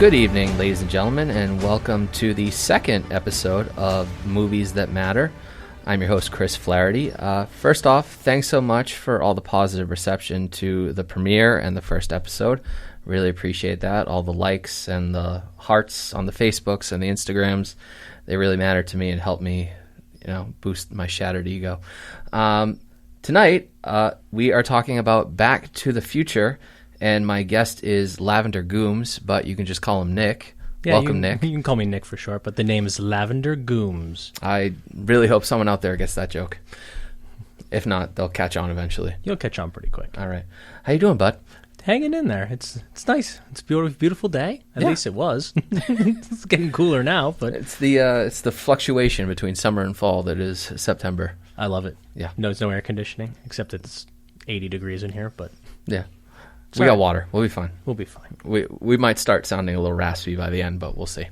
Good evening, ladies and gentlemen, and welcome to the second episode of Movies That Matter. I'm your host, Chris Flaherty. First off, thanks so much for all the positive reception to the premiere and the first episode. Really appreciate that. All the likes and the hearts on the Facebooks and the Instagrams, they really matter to me and help me, boost my shattered ego. Tonight, we are talking about Back to the Future, and my guest is Lavender Gooms, but you can just call him Nick. Yeah, Welcome, Nick. You can call me Nick for short, but the name is Lavender Gooms. I really hope someone out there gets that joke. If not, they'll catch on eventually. You'll catch on pretty quick. All right. How you doing, bud? Hanging in there. It's nice. It's a beautiful day. At least it was. It's getting cooler now, but it's the fluctuation between summer and fall that is September. I love it. Yeah. No, it's no air conditioning, except it's 80 degrees in here, but yeah. We got water. We'll be fine. We'll be fine. We might start sounding a little raspy by the end, but we'll see.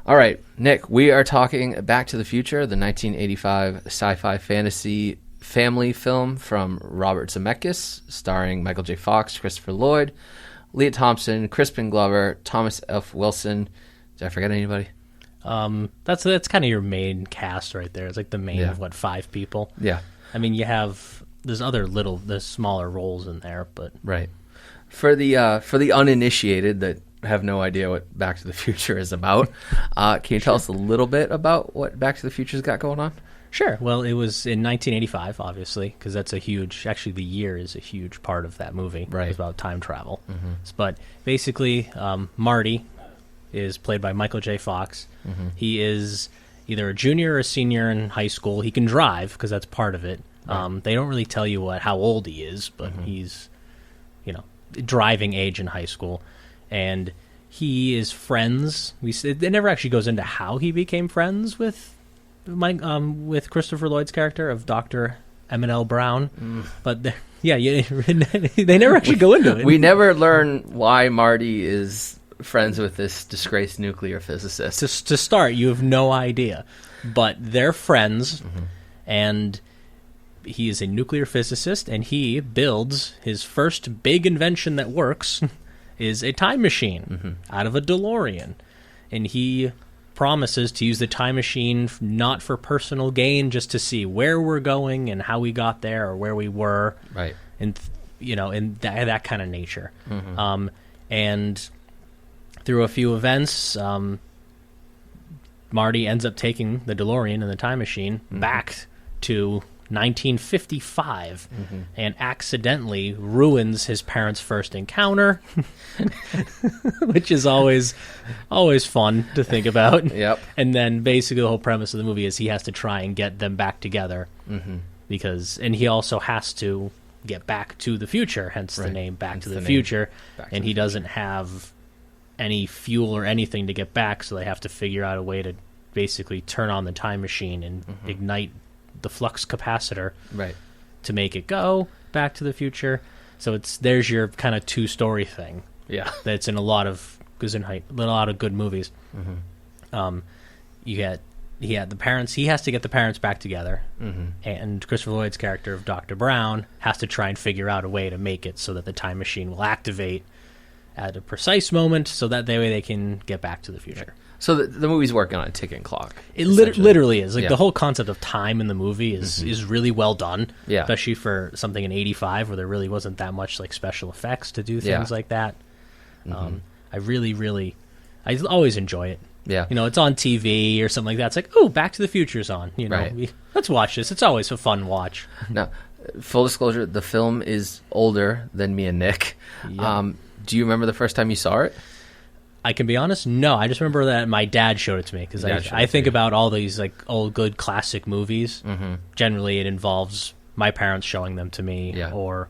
All right, Nick, we are talking Back to the Future, the 1985 sci-fi fantasy family film from Robert Zemeckis, starring Michael J.Fox, Christopher Lloyd, Leah Thompson, Crispin Glover, Thomas F. Wilson. Did I forget anybody? That's kind of your main cast right there. It's like the main of 5 people. Yeah. I mean, there's smaller roles in there, but right. For the uninitiated that have no idea what Back to the Future is about, can you tell us a little bit about what Back to the Future's got going on? Sure. Well, it was in 1985, obviously, because that's actually the year is a huge part of that movie. Right. It's about time travel. Mm-hmm. But basically, Marty is played by Michael J. Fox. Mm-hmm. He is either a junior or a senior in high school. He can drive, because that's part of it. Right. They don't really tell you how old he is, but he's, driving age in high school. And he is friends. It never actually goes into how he became friends with Christopher Lloyd's character of Dr. Emmett L. Brown. But they never actually go into it. We never learn why Marty is friends with this disgraced nuclear physicist. To start, you have no idea. But they're friends, and he is a nuclear physicist, and he builds his first big invention that works is a time machine out of a DeLorean. And he promises to use the time machine not for personal gain, just to see where we're going and how we got there or where we were. Right. And, in that kind of nature. And through a few events, Marty ends up taking the DeLorean and the time machine back to 1955 and accidentally ruins his parents' first encounter, which is always fun to think about. Yep. And then basically the whole premise of the movie is he has to try and get them back together and he also has to get back to the future, hence the name Back to the Future. And he doesn't have any fuel or anything to get back, so they have to figure out a way to basically turn on the time machine and ignite the flux capacitor to make it go Back to the Future. So there's your kind of 2-story thing. Yeah, that's in a lot of good movies. He had the parents. He has to get the parents back together, and Christopher Lloyd's character of Dr. Brown has to try and figure out a way to make it so that the time machine will activate at a precise moment, so that way they can get back to the future. Right. So the movie's working on a ticking clock. It literally is. The whole concept of time in the movie is really well done, especially for something in 85 where there really wasn't that much special effects to do things like that. I always enjoy it. Yeah. It's on TV or something like that. It's like, oh, Back to the Future's on. Let's watch this. It's always a fun watch. Now, full disclosure, the film is older than me and Nick. Yep. Do you remember the first time you saw it? I can be honest, no. I just remember that my dad showed it to me, because I think about all these old good classic movies. Generally, it involves my parents showing them to me, or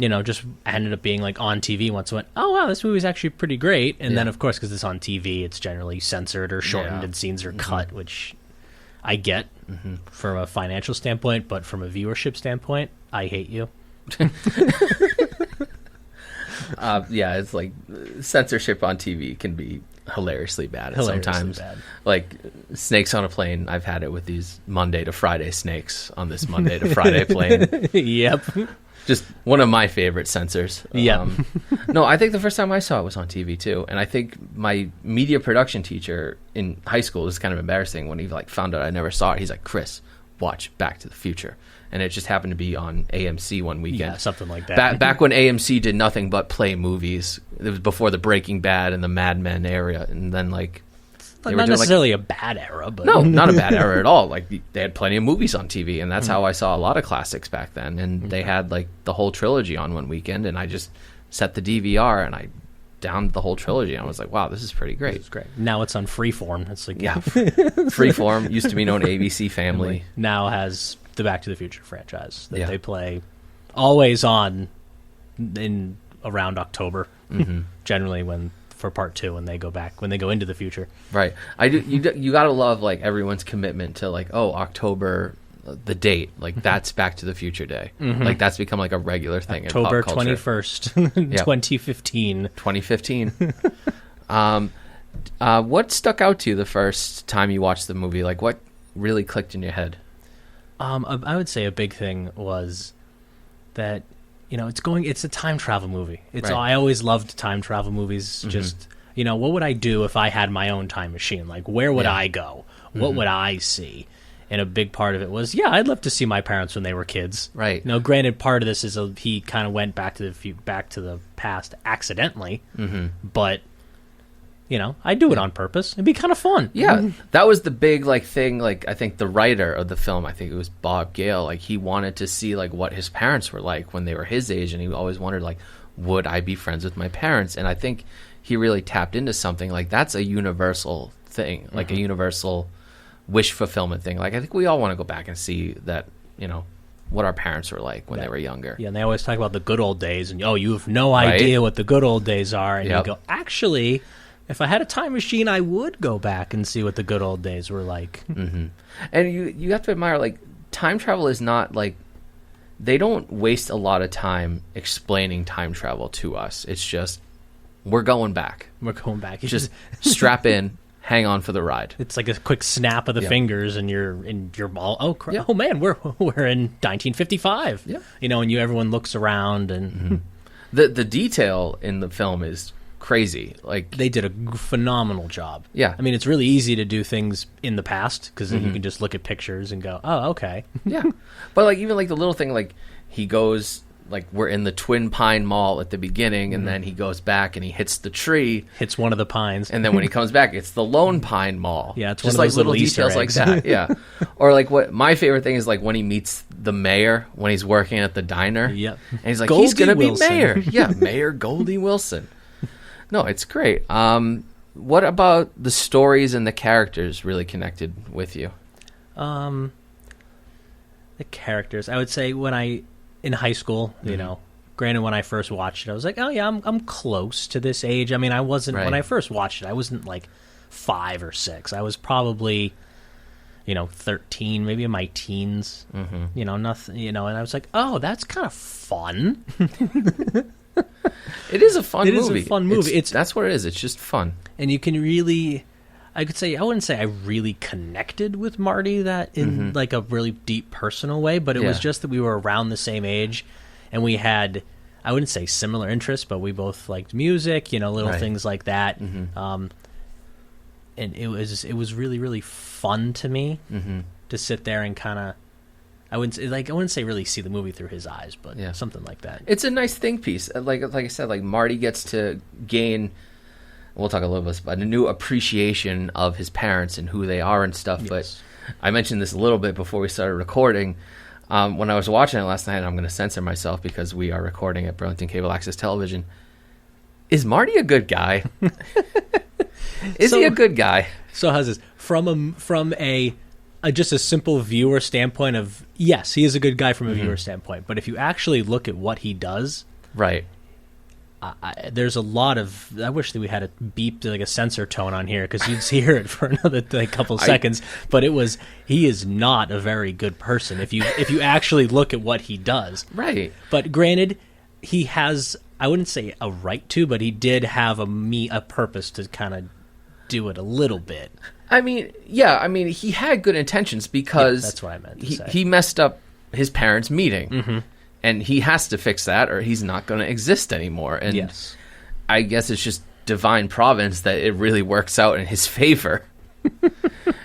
just ended up being on TV once. I went, oh wow, this movie's actually pretty great. And then of course, because it's on TV, it's generally censored or shortened and scenes are cut, which I get from a financial standpoint, but from a viewership standpoint, I hate you. It's censorship on TV can be hilariously bad Hilariously sometimes. bad. Like snakes on a plane. I've had it with these Monday to Friday snakes on this Monday to Friday plane. Yep. Just one of my favorite censors. Yeah. No, I think the first time I saw it was on TV too, and I think my media production teacher in high school was kind of embarrassing when he like found out I never saw it. He's like, "Chris, watch Back to the Future," and it just happened to be on AMC one weekend. Yeah, something like that. Back when AMC did nothing but play movies. It was before the Breaking Bad and the Mad Men era, and then like. Not necessarily a bad era, but no, not a bad era at all. Like they had plenty of movies on TV, and that's how I saw a lot of classics back then. And they had like the whole trilogy on one weekend, and I just set the DVR and I downed the whole trilogy. And I was like, "Wow, this is pretty great." It's great. Now it's on Freeform. It's like Freeform used to be known ABC Family. Now has the Back to the Future franchise that they play always on in around October, generally for part 2 when they go into the future. Right. You gotta love like everyone's commitment to like, oh, October, the date, like that's Back to the Future Day. Like that's become like a regular thing. October in pop culture. 21st, 2015. 2015. What stuck out to you the first time you watched the movie? Like what really clicked in your head? I would say a big thing was that it's a time travel movie. I always loved time travel movies. Just what would I do if I had my own time machine? Like where would I go? What would I see? And a big part of it was, I'd love to see my parents when they were kids. Right. Granted, part of this is he kind of went back to the past accidentally, but I'd do it on purpose. It'd be kind of fun. Yeah, that was the big thing. Like I think the writer of the film, I think it was Bob Gale. Like he wanted to see like what his parents were like when they were his age, and he always wondered like, would I be friends with my parents? And I think he really tapped into something like that's a universal thing, like a universal wish fulfillment thing. Like I think we all want to go back and see that, what our parents were like when they were younger. Yeah, and they always talk about the good old days, and you have no idea what the good old days are, and you go, actually. If I had a time machine, I would go back and see what the good old days were like. And you have to admire, like, time travel is not, like, they don't waste a lot of time explaining time travel to us. It's just, we're going back. We're going back. Just strap in, hang on for the ride. It's like a quick snap of the fingers, and you're all, oh man, we're in 1955. Yeah. And everyone looks around, and the detail in the film is crazy. Like they did a phenomenal job. Yeah, I mean it's really easy to do things in the past because then you can just look at pictures and go, oh, okay. Yeah, but like even like the little thing, like he goes, like we're in the Twin Pine Mall at the beginning, and then he goes back and he hits the tree, hits one of the pines, and then when he comes back, it's the Lone Pine Mall. Yeah, it's just one of like those little Easter details eggs. like that. Yeah, or like what my favorite thing is like when he meets the mayor when he's working at the diner. Yep, and he's like, Goldie he's gonna Wilson. be mayor. Yeah, Mayor Goldie Wilson. No, it's great. What about the stories and the characters really connected with you? The characters, I would say in high school, granted when I first watched it, I was like, oh yeah, I'm close to this age. I mean, I wasn't, when I first watched it, I wasn't like 5 or 6. I was probably, 13, maybe in my teens, nothing, and I was like, oh, that's kind of fun. It is a fun movie. It is a fun movie. That's what it is. It's just fun. And you can really, I wouldn't say I really connected with Marty that in like a really deep personal way, but it was just that we were around the same age and we had, I wouldn't say similar interests, but we both liked music, little things like that. And it was really, really fun to me to sit there and kind of, I wouldn't say really see the movie through his eyes, but something like that. It's a nice think piece. Like I said, like Marty gets to gain. We'll talk a little bit about a new appreciation of his parents and who they are and stuff. Yes. But I mentioned this a little bit before we started recording. When I was watching it last night, I'm going to censor myself because we are recording at Burlington Cable Access Television. Is Marty a good guy? Is he a good guy? So how's this from a just a simple viewer standpoint of, yes, he is a good guy from a viewer standpoint, but if you actually look at what he does, right, there's a lot of, I wish that we had a beep, like a censor tone on here, because you'd hear it for another couple seconds, but he is not a very good person if you actually look at what he does. Right. But granted, he has, I wouldn't say a right to, but he did have a purpose to kind of do it a little bit. I mean, yeah, I mean, he had good intentions because that's what I meant to say. He messed up his parents' meeting, and he has to fix that, or he's not going to exist anymore. And yes. I guess it's just divine providence that it really works out in his favor.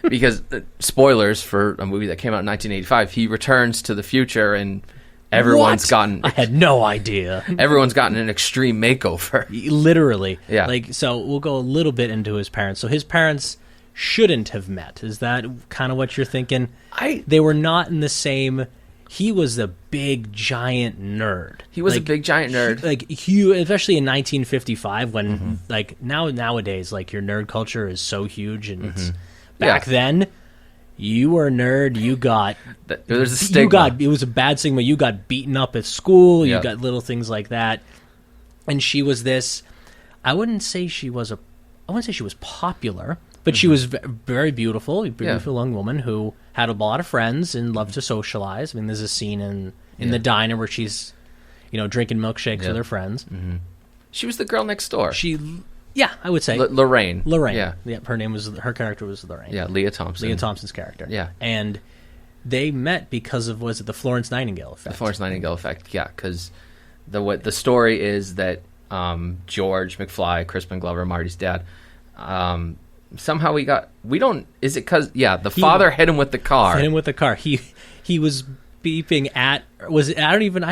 Because spoilers for a movie that came out in 1985, he returns to the future, and everyone's gotten. I had no idea. Everyone's gotten an extreme makeover. Literally, yeah. Like, so we'll go a little bit into his parents. So his parents shouldn't have met. Is that kind of what you're thinking? They were not in the same. He was a big giant nerd. He was a big giant nerd. Especially in 1955 when nowadays like your nerd culture is so huge, and it's back then you were a nerd, you got there's a stigma. It was a bad stigma. You got beaten up at school, you got little things like that. And she was this, I wouldn't say she was popular, but she was very beautiful young woman who had a lot of friends and loved to socialize. I mean, there's a scene in the diner where she's, drinking milkshakes with her friends. Mm-hmm. She was the girl next door. I would say Lorraine. Yeah. Her character was Lorraine. Yeah, Leah Thompson. Leah Thompson's character. Yeah, and they met because of the Florence Nightingale effect? The Florence Nightingale effect. Yeah, because the story is that George McFly, Crispin Glover, Marty's dad. Somehow is it because the father hit him with the car. He was beeping at,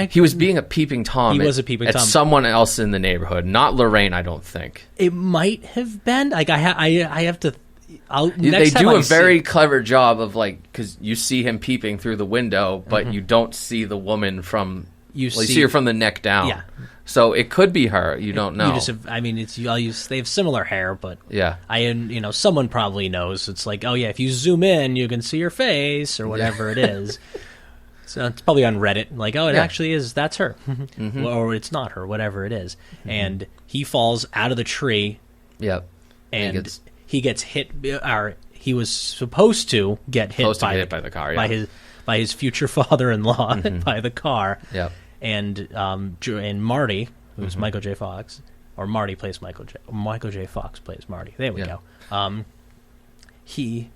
he was being a peeping Tom. He was a peeping Tom at someone else in the neighborhood, not Lorraine, I don't think. It might have been. Like, I have to, they do a very clever job of, because you see him peeping through the window, but you don't see the woman from, you see her from the neck down. Yeah. So it could be her. You don't know. They have similar hair, but yeah, someone probably knows. It's like, oh yeah, if you zoom in, you can see her face or whatever it is. So it's probably on Reddit, like, oh, it actually is. That's her, or it's not her, whatever it is. And he falls out of the tree. Yep. And he gets hit. Or he was supposed to get hit by the car. Yeah. By his future father-in-law by the car. Yep. And Marty, who's Michael J. Fox, or Marty plays Michael J. Fox plays Marty. There we go. He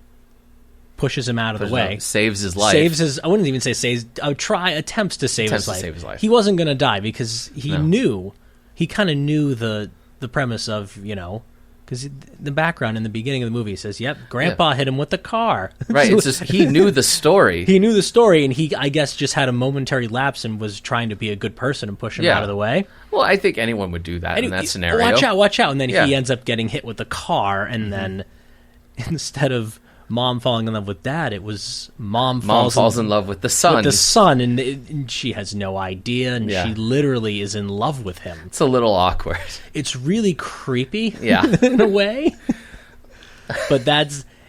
pushes him out of the way. Saves his life. I wouldn't even say saves. Attempts to save his life. Save his life. He wasn't going to die because he kind of knew the premise of, because the background in the beginning of the movie says, yep, Grandpa hit him with the car. Right, it's just he knew the story. He knew the story, and he, I guess, just had a momentary lapse and was trying to be a good person and push him out of the way. Well, I think anyone would do that in that scenario. Watch out. And then he ends up getting hit with the car, and then instead of Mom falling in love with Dad, it was Mom falls in love with the son. And she has no idea, and she literally is in love with him. It's a little awkward. It's really creepy, in a way. But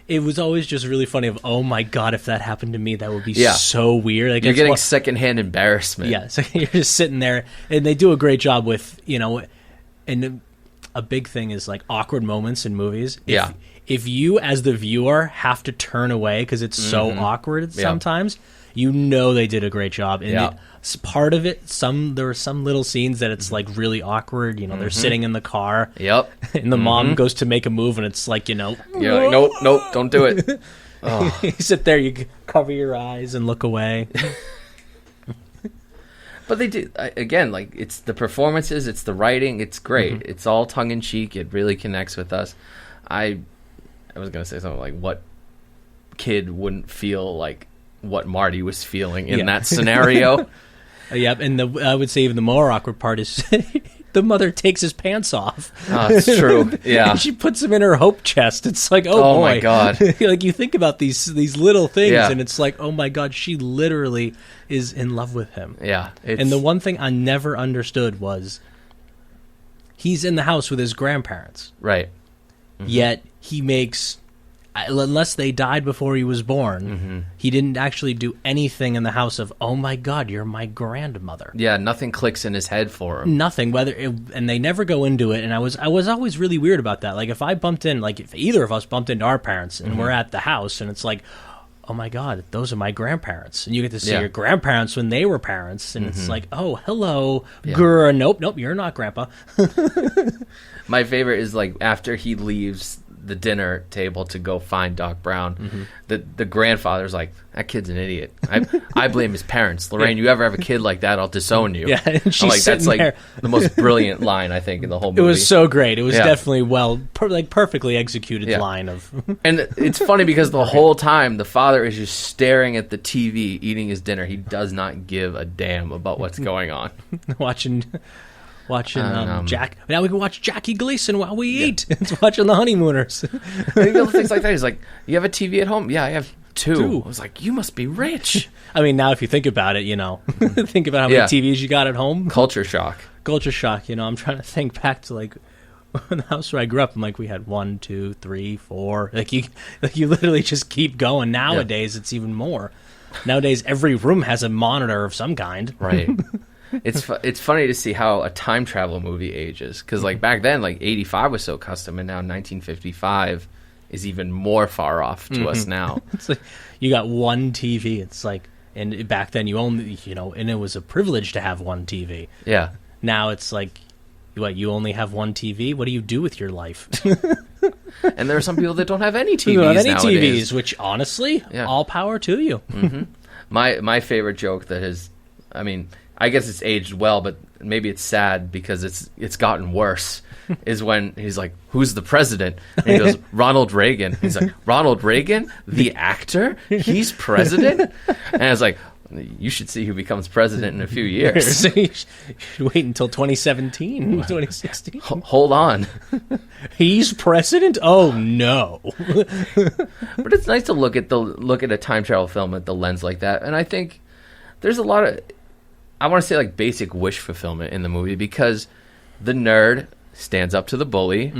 it was always just really funny of, oh my God, if that happened to me, that would be so weird. Like, you're getting secondhand embarrassment. Yeah, so you're just sitting there, and they do a great job with, and a big thing is like awkward moments in movies. If you, as the viewer, have to turn away because it's so awkward sometimes, they did a great job. And part of it, there were some little scenes that it's like really awkward. They're sitting in the car. Yep. And the mom goes to make a move, and it's like, you're like, nope, don't do it. Oh. You sit there, you cover your eyes and look away. But they do, again, like, it's the performances, it's the writing, it's great. It's all tongue-in-cheek. It really connects with us. I was going to say something like, what kid wouldn't feel like what Marty was feeling in that scenario? Yep, and I would say even the more awkward part is the mother takes his pants off. Oh, it's true, yeah. And she puts him in her hope chest. It's like, oh boy. My God. Like, you think about these little things, and it's like, oh my God, she literally is in love with him. Yeah. And the one thing I never understood was he's in the house with his grandparents. Right. Yet he makes, unless they died before he was born, he didn't actually do anything in the house of, oh my God, you're my grandmother. Yeah, nothing clicks in his head for him. Nothing. And they never go into it. And I was always really weird about that. Like, if either of us bumped into our parents and we're at the house, and it's like, oh my God, those are my grandparents. And you get to see your grandparents when they were parents. And it's like, oh, hello, nope, you're not Grandpa. My favorite is, like, after he leaves the dinner table to go find Doc Brown. The grandfather's like, that kid's an idiot. I blame his parents. Lorraine, you ever have a kid like that, I'll disown you. Yeah, and she's like, that's there. like the most brilliant line, I think, in the whole movie. It was so great. It was definitely perfectly executed line of. And it's funny because the whole time the father is just staring at the TV, eating his dinner. He does not give a damn about what's going on. watching Jack. Now we can watch Jackie Gleason while we eat. It's watching The Honeymooners. Things like that. He's like, you have a TV at home? Yeah, I have two. I was like, you must be rich. I mean, now if you think about it, think about how many TVs you got at home. Culture shock. I'm trying to think back to like the house where I grew up. I'm like, we had 1, 2, 3, 4. Like you literally just keep going. Nowadays, it's even more. Nowadays, every room has a monitor of some kind. Right. It's funny to see how a time travel movie ages, because like back then, like 85 was so custom, and now 1955 is even more far off to us now. It's like you got one TV. It's like, and back then you only, and it was a privilege to have one TV. Yeah. Now it's like, what, you only have one TV? What do you do with your life? And there are some people that don't have any TVs nowadays. TVs, which honestly, all power to you. My favorite joke that has, I mean, I guess it's aged well, but maybe it's sad because it's gotten worse, is when he's like, who's the president? And he goes, Ronald Reagan. He's like, Ronald Reagan? The actor? He's president? And I was like, you should see who becomes president in a few years. You should wait until 2017, 2016. Hold on. He's president? Oh, no. But it's nice to look at a time travel film at the lens like that. And I think there's a lot of, I want to say, like, basic wish fulfillment in the movie, because the nerd stands up to the bully,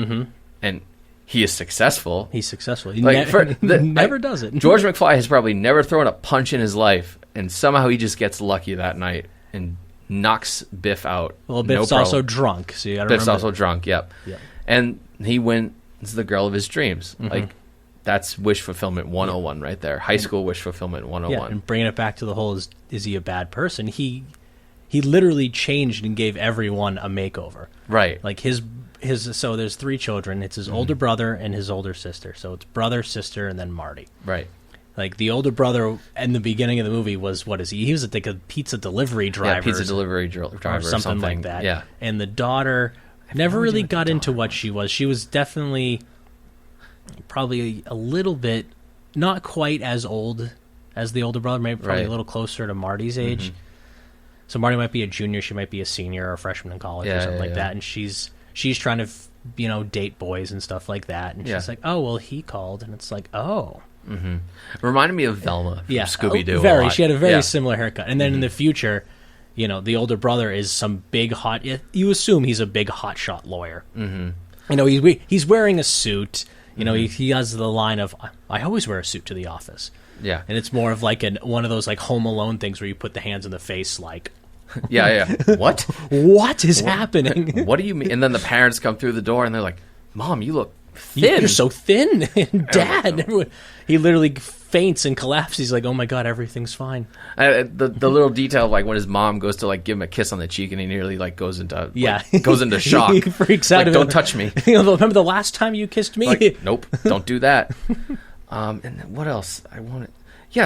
and he is successful. He's successful. He like, never does it. George McFly has probably never thrown a punch in his life, and somehow he just gets lucky that night and knocks Biff out. Well, Biff's also drunk, so you got to remember. Biff's also drunk, yep. And he wins the girl of his dreams. Like, that's wish fulfillment 101 right there. High school wish fulfillment 101. Yeah, and bringing it back to the whole, is he a bad person? He literally changed and gave everyone a makeover. Right. Like his so there's 3 children. It's his older brother and his older sister. So it's brother, sister, and then Marty. Right. Like the older brother in the beginning of the movie was, what is he? He was like a pizza delivery driver. Yeah, pizza delivery driver or something like that. Yeah. And the daughter never really got into what she was. She was definitely probably a little bit, not quite as old as the older brother, maybe probably a little closer to Marty's age. So Marty might be a junior, she might be a senior or a freshman in college or something like that, and she's trying to date boys and stuff like that, and she's like, oh, well, he called, and it's like, oh. Reminded me of Velma from Scooby-Doo. Very. She had a very similar haircut. And then in the future, the older brother is some big hot, you assume he's a big hotshot lawyer. He's wearing a suit. He has the line of, I always wear a suit to the office. Yeah. And it's more of like one of those like Home Alone things where you put the hands in the face like... What? What is happening? What do you mean? And then the parents come through the door and they're like, Mom, you look thin. You're so thin. And Dad, he literally faints and collapses. He's like, oh my God, everything's fine. The little detail of like when his mom goes to like give him a kiss on the cheek and he nearly like goes into shock. He freaks out. Like, don't touch me. Remember the last time you kissed me? Like, nope, don't do that. And then what else?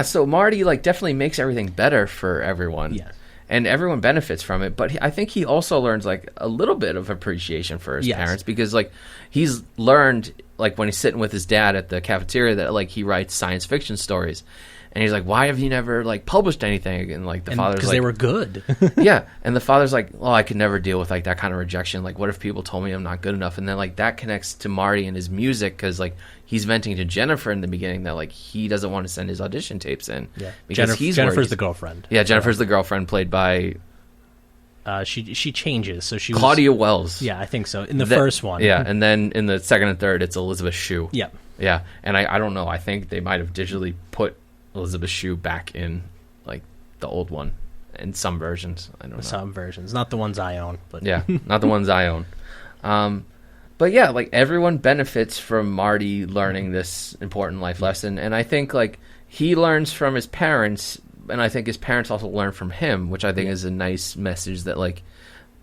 So Marty like definitely makes everything better for everyone. Yeah. And everyone benefits from it, but I think he also learns like a little bit of appreciation for his parents, because like he's learned like when he's sitting with his dad at the cafeteria that like he writes science fiction stories, and he's like, why have you never like published anything? And like the father's because like, they were good. Yeah, and the father's like, well, I could never deal with like that kind of rejection. Like, what if people told me I'm not good enough? And then like that connects to Marty and his music, because like he's venting to Jennifer in the beginning that like he doesn't want to send his audition tapes in. Yeah, because Jennifer's the girlfriend. Yeah, Jennifer's the girlfriend, played by she changes. So she Claudia Wells. Yeah, I think so. In the first one. Yeah, and then in the second and third, it's Elizabeth Shue. Yeah. Yeah, and I don't know. I think they might have digitally put Elizabeth Shue back in like the old one in some versions. I don't know. Some versions, not the ones I own, but yeah, not the ones I own. But yeah, like everyone benefits from Marty learning this important life lesson, and I think like he learns from his parents, and I think his parents also learn from him, which I think is a nice message that like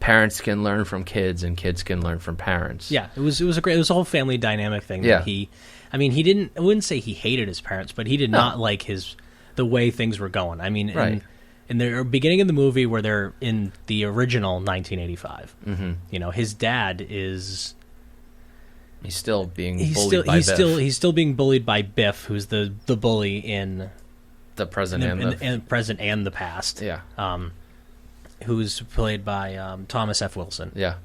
parents can learn from kids and kids can learn from parents. Yeah, it was a whole family dynamic thing. Yeah. I wouldn't say he hated his parents, but he did not like the way things were going. I mean, right. in the beginning of the movie where they're in the original 1985, his dad is... He's still being bullied by Biff. He's still being bullied by Biff, who's the bully in the present and present and the past. Yeah. Who's played by Thomas F. Wilson. Yeah.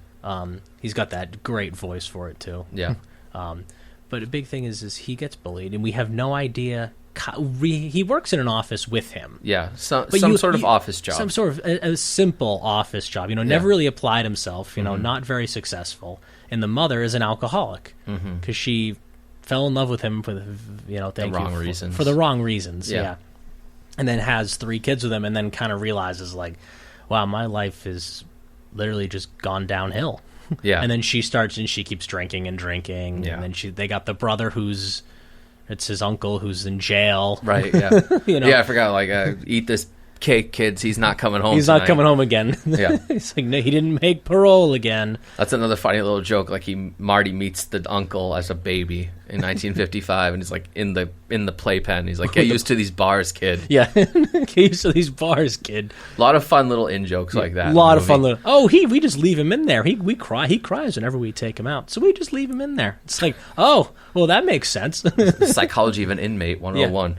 He's got that great voice for it too. Yeah. But a big thing is he gets bullied, and we have no idea. He works in an office with him. Yeah, some sort of office job. Some sort of a simple office job. Never really applied himself. Not very successful. And the mother is an alcoholic because she fell in love with him for the wrong reasons. Yeah. And then has 3 kids with him, and then kind of realizes like, wow, my life is literally just gone downhill. Yeah. And then she keeps drinking and drinking. Yeah. And then they got the brother it's his uncle who's in jail. Right, yeah. Yeah, I forgot, like, eat this cake, kids. He's not coming home He's tonight. not coming home again. Yeah. It's like, no, he didn't make parole again. That's another funny little joke. Like, Marty meets the uncle as a baby in 1955, and he's, like, in the playpen. He's like, get used to these bars, kid. Yeah, get used to these bars, kid. A lot of fun little in-jokes like that. A lot of fun little... Oh, we just leave him in there. He cries whenever we take him out, so we just leave him in there. It's like, oh, well, that makes sense. The Psychology of an Inmate 101. Yeah.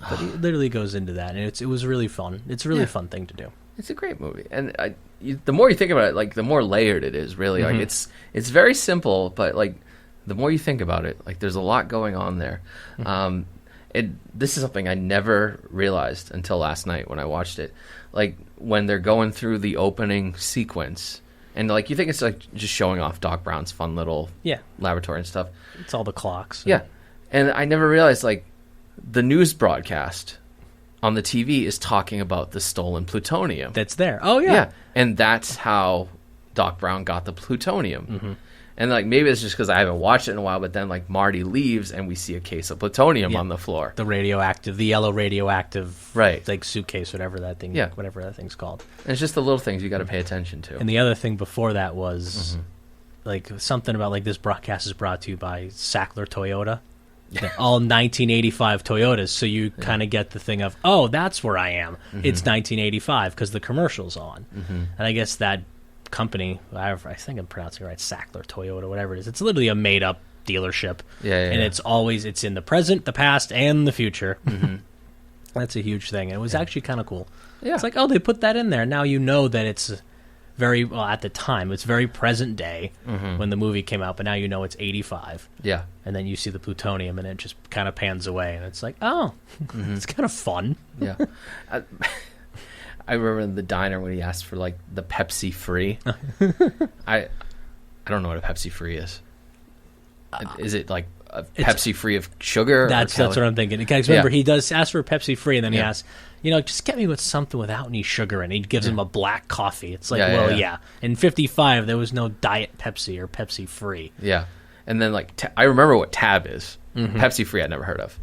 But he literally goes into that, and it was really fun. It's a really fun thing to do. It's a great movie, and the more you think about it, like the more layered it is. Really, like it's very simple, but like the more you think about it, like there's a lot going on there. This is something I never realized until last night when I watched it. Like when they're going through the opening sequence, and like you think it's like just showing off Doc Brown's fun little laboratory and stuff. It's all the clocks. Yeah, and I never realized like. The news broadcast on the TV is talking about the stolen plutonium. That's there. Oh, yeah. Yeah, and that's how Doc Brown got the plutonium. And, like, maybe it's just because I haven't watched it in a while, but then, like, Marty leaves and we see a case of plutonium on the floor. The yellow radioactive, right? Like, suitcase, whatever that thing's called. And it's just the little things you got to pay attention to. And the other thing before that was, like, something about, like, this broadcast is brought to you by Sackler Toyota. Yeah. All 1985 Toyotas, so you kind of get the thing of, oh, that's where I am. It's 1985 because the commercial's on. And I guess that company, I think I'm pronouncing it right, Sackler Toyota, whatever it is, it's literally a made-up dealership. And it's in the present, the past, and the future. That's a huge thing. And it was actually kind of cool. Yeah. It's like, oh, they put that in there. Now you know that it's at the time, it's very present day when the movie came out, but now you know it's 85. Yeah. And then you see the plutonium, and it just kind of pans away, and it's like, oh, it's kind of fun. Yeah. I remember in the diner when he asked for, like, the Pepsi Free. I don't know what a Pepsi Free is. Is it, like, a Pepsi Free of sugar? That's what I'm thinking. Because remember, he does ask for a Pepsi Free, and then he asks, just get me with something without any sugar, and he gives him a black coffee. It's like, in 55, there was no Diet Pepsi or Pepsi Free. Yeah. And then, like, I remember what Tab is. Pepsi Free I'd never heard of.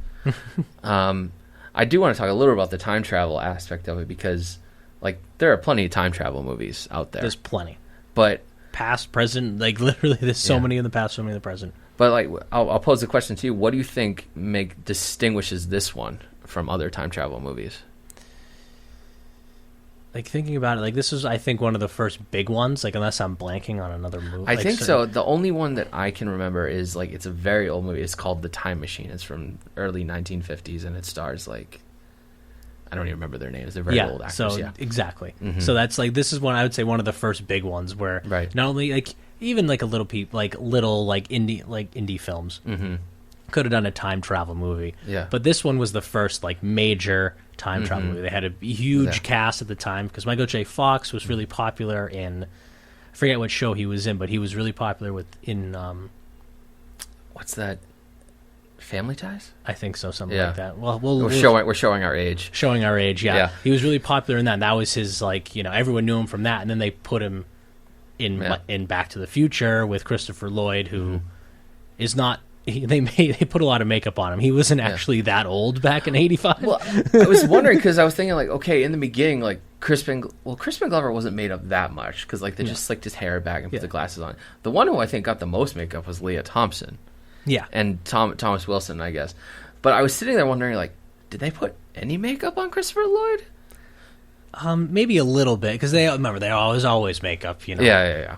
I do want to talk a little about the time travel aspect of it because, like, there are plenty of time travel movies out there. There's plenty. But past, present, like, literally there's so many in the past, so many in the present. But, like, I'll pose the question to you. What do you think distinguishes this one from other time travel movies? Like, thinking about it, like, this is, I think, one of the first big ones, like, unless I'm blanking on another movie. I think so. The only one that I can remember is, like, it's a very old movie. It's called The Time Machine. It's from early 1950s, and it stars, like, I don't even remember their names. They're very old actors. So, exactly. So that's, like, this is one, I would say, one of the first big ones where not only, like, even, like, little indie films could have done a time travel movie. Yeah. But this one was the first, like, major time travel movie. They had a huge cast at the time because Michael J.Fox was really popular in, I forget what show he was in, but he was really popular in what's that? Family Ties? I think so, something like that. Well, we're showing our age. Showing our age, yeah. He was really popular in that. And that was his, like, everyone knew him from that, and then they put him in Back to the Future with Christopher Lloyd, who is not. They put a lot of makeup on him. He wasn't actually that old back in 85. Well, I was wondering because I was thinking, like, okay, in the beginning, like, Crispin Glover wasn't made up that much because like they just slicked his hair back and put the glasses on. The one who I think got the most makeup was Leah Thompson. Yeah. And Thomas Wilson, I guess. But I was sitting there wondering, like, did they put any makeup on Christopher Lloyd? Maybe a little bit because they always makeup, you know. Yeah.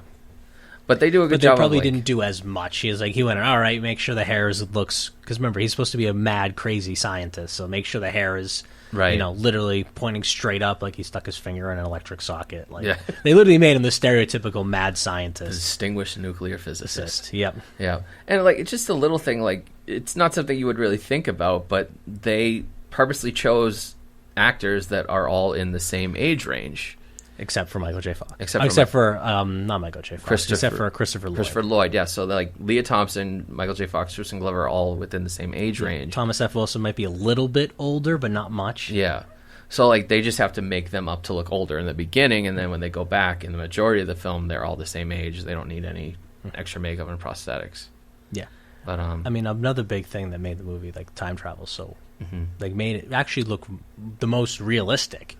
But they do a good job. But they probably didn't do as much. He went, all right, make sure the hair looks, because remember, he's supposed to be a mad, crazy scientist, so make sure the hair is, literally pointing straight up like he stuck his finger in an electric socket. Like, they literally made him the stereotypical mad scientist. Distinguished nuclear physicist. Yep. Yeah. And, like, it's just a little thing, like, it's not something you would really think about, but they purposely chose actors that are all in the same age range. Except for Michael J. Fox. Except for not Michael J. Fox. Except for Christopher Lloyd. Christopher Lloyd, yeah. So like Leah Thompson, Michael J. Fox, Crispin Glover are all within the same age range. Thomas F. Wilson might be a little bit older, but not much. Yeah. So like they just have to make them up to look older in the beginning, and then when they go back in the majority of the film, they're all the same age. They don't need any extra makeup and prosthetics. Yeah. But I mean, another big thing that made the movie, like time travel, like made it actually look the most realistic.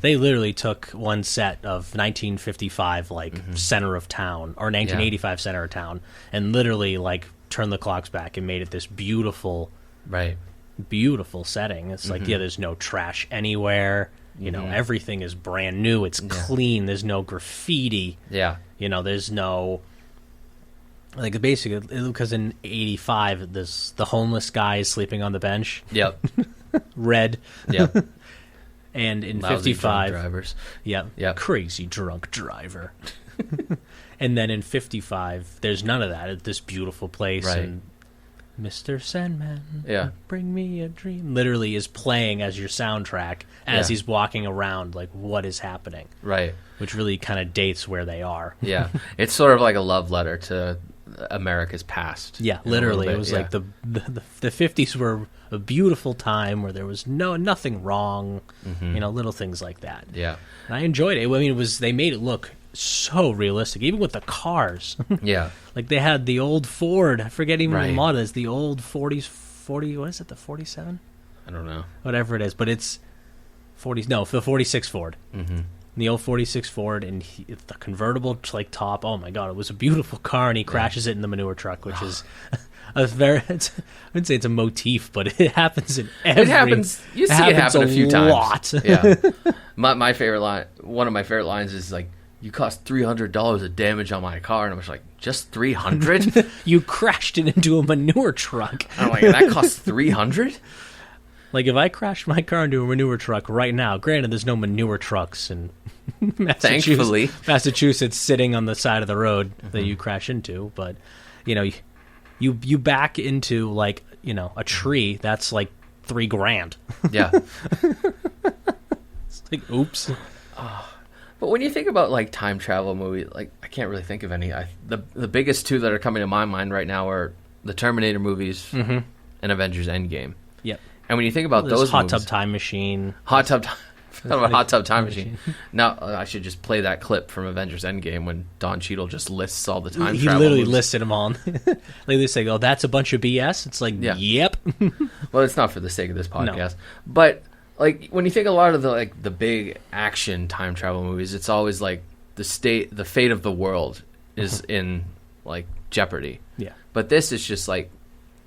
They literally took one set of 1955 like center of town or 1985 center of town and literally like turned the clocks back and made it this beautiful setting. It's like there's no trash anywhere, you know, everything is brand new, it's clean, there's no graffiti, there's no like basically because in 85 the homeless guy is sleeping on the bench. Red. And in Lousy 55, drunk drivers. Crazy drunk driver. And then in 55, there's none of that at this beautiful place. Right. And Mr. Sandman, bring me a dream, literally is playing as your soundtrack as he's walking around, like, what is happening? Right. Which really kind of dates where they are. Yeah. It's sort of like a love letter to America's past. Yeah, literally. It was like the 50s were a beautiful time where there was nothing wrong, little things like that. Yeah. And I enjoyed it. I mean, they made it look so realistic, even with the cars. Yeah. Like they had the old Ford, I forget even what the model is, the old 40, what is it, the 47? I don't know. Whatever it is, but it's the 46 Ford. The old 46 Ford, and the convertible like top. Oh my god, it was a beautiful car, and he crashes it in the manure truck, which is I wouldn't say it's a motif, but it happens in every. It happens. You see it happen a few times. Yeah. My favorite line. One of my favorite lines is like, "You cost $300 of damage on my car," and I was like, "Just 300? You crashed it into a manure truck." I'm like, "That costs 300?" Like, if I crashed my car into a manure truck right now, granted, there's no manure trucks in Massachusetts sitting on the side of the road that you crash into, but, you back into, like, a tree, that's like $3,000. Yeah. It's like, oops. But when you think about, like, time travel movies, like, I can't really think of any. The biggest two that are coming to my mind right now are the Terminator movies and Avengers Endgame. Yep. And when you think about those Hot movies, Tub Time Machine. Hot Tub Time Machine. Now, I should just play that clip from Avengers Endgame when Don Cheadle just lists all the time travel He literally moves. listed them all. Like they say, "Oh, that's a bunch of BS." It's like, yep. Well, it's not for the sake of this podcast. No. But, like, when you think a lot of the big action time travel movies, it's always like the fate of the world is in, like, jeopardy. Yeah. But this is just like,